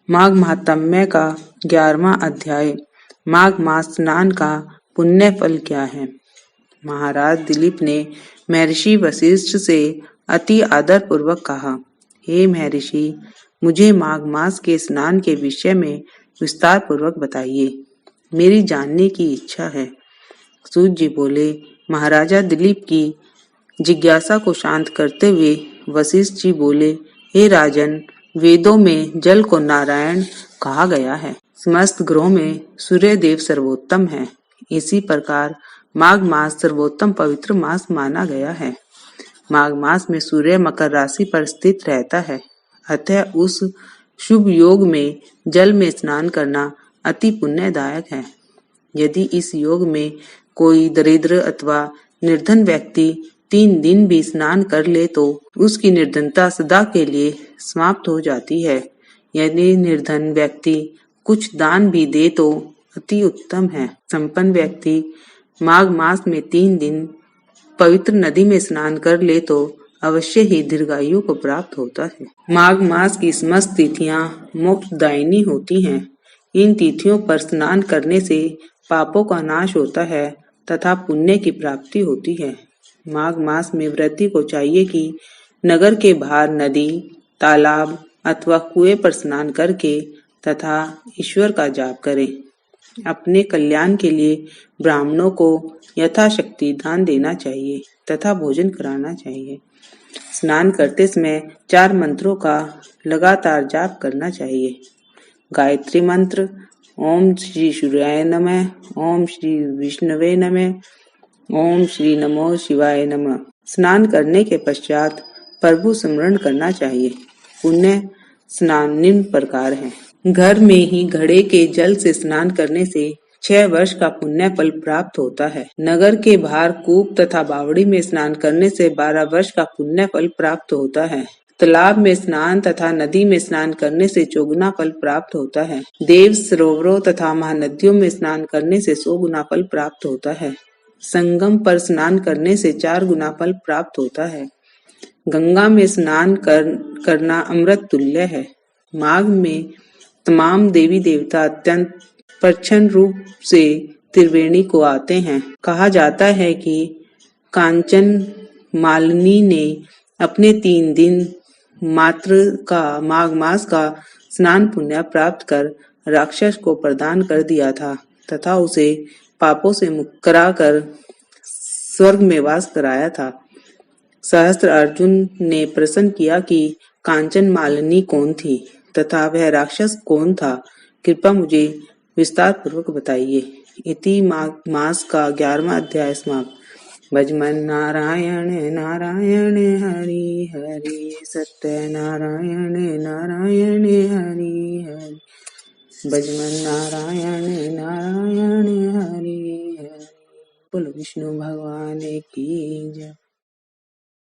माघ महात्म्य का 11वां अध्याय। माघ मास स्नान का पुण्य फल क्या है। महाराज दिलीप ने महर्षि वशिष्ठ से अति आदर पूर्वक कहा, हे महर्षि, मुझे माघ मास के स्नान के विषय में विस्तार पूर्वक बताइए, मेरी जानने की इच्छा है। सूत जी बोले, महाराजा दिलीप की जिज्ञासा को शांत करते हुए वशिष्ठ जी बोले, हे राजन, वेदों में जल को नारायण कहा गया है। समस्त ग्रहों में सूर्य देव सर्वोत्तम है। इसी प्रकार माघ मास सर्वोत्तम पवित्र मास माना गया है। माघ मास में सूर्य मकर राशि पर स्थित रहता है, अतः उस शुभ योग में जल में स्नान करना अति पुण्यदायक है। यदि इस योग में कोई दरिद्र अथवा निर्धन व्यक्ति 3 दिन भी स्नान कर ले तो उसकी निर्धनता सदा के लिए समाप्त हो जाती है। यदि निर्धन व्यक्ति कुछ दान भी दे तो अति उत्तम है। संपन्न व्यक्ति माघ मास में 3 दिन पवित्र नदी में स्नान कर ले तो अवश्य ही दीर्घायु को प्राप्त होता है। माघ मास की समस्त तिथियां मोक्षदायिनी होती हैं। इन तिथियों पर स्नान करने से पापों का नाश होता है तथा पुण्य की प्राप्ति होती है। माघ मास में व्रती को चाहिए कि नगर के बाहर नदी, तालाब अथवा कुएं पर स्नान करके तथा ईश्वर का जाप करें। अपने कल्याण के लिए ब्राह्मणों को यथाशक्ति दान देना चाहिए तथा भोजन कराना चाहिए। स्नान करते समय 4 मंत्रों का लगातार जाप करना चाहिए। गायत्री मंत्र, ओम श्री सूर्याय नमः, ओम श्री विष्णवे नमः, ओम श्री नमो शिवाय नमः। स्नान करने के पश्चात प्रभु स्मरण करना चाहिए। पुण्य स्नान निम्न प्रकार है। घर में ही घड़े के जल से स्नान करने से 6 वर्ष का पुण्य फल प्राप्त होता है। नगर के बाहर कूप तथा बावड़ी में स्नान करने से 12 वर्ष का पुण्य फल प्राप्त होता है। तालाब में स्नान तथा नदी में स्नान करने से 4 गुना फल प्राप्त होता है। देव सरोवरों तथा महानदियों में स्नान करने से 100 गुना फल प्राप्त होता है। संगम पर स्नान करने से 4 गुना फल प्राप्त होता है। गंगा में स्नान करना अमृत तुल्य है। माघ में तमाम देवी देवता अत्यंत प्रसन्न रूप से त्रिवेणी को आते हैं। कहा जाता है कि कांचन मालिनी ने अपने 3 दिन मात्र का माघ मास का स्नान पुण्य प्राप्त कर राक्षस को प्रदान कर दिया था तथा उसे पापों से मुक्त कराकर स्वर्ग में वास कराया था। सहस्त्र अर्जुन ने प्रश्न किया कि कांचन मालिनी कौन थी तथा वह राक्षस कौन था, कृपया मुझे विस्तार पूर्वक बताइए। इति माघ मास का 11वां अध्याय समाप्त। भजमन नारायण नारायण हरि हरि, सत्य नारायण नारायण हरि हरि, भजमन नारायण नारायण हरि हरि। बोलो विष्णु भगवान की जय।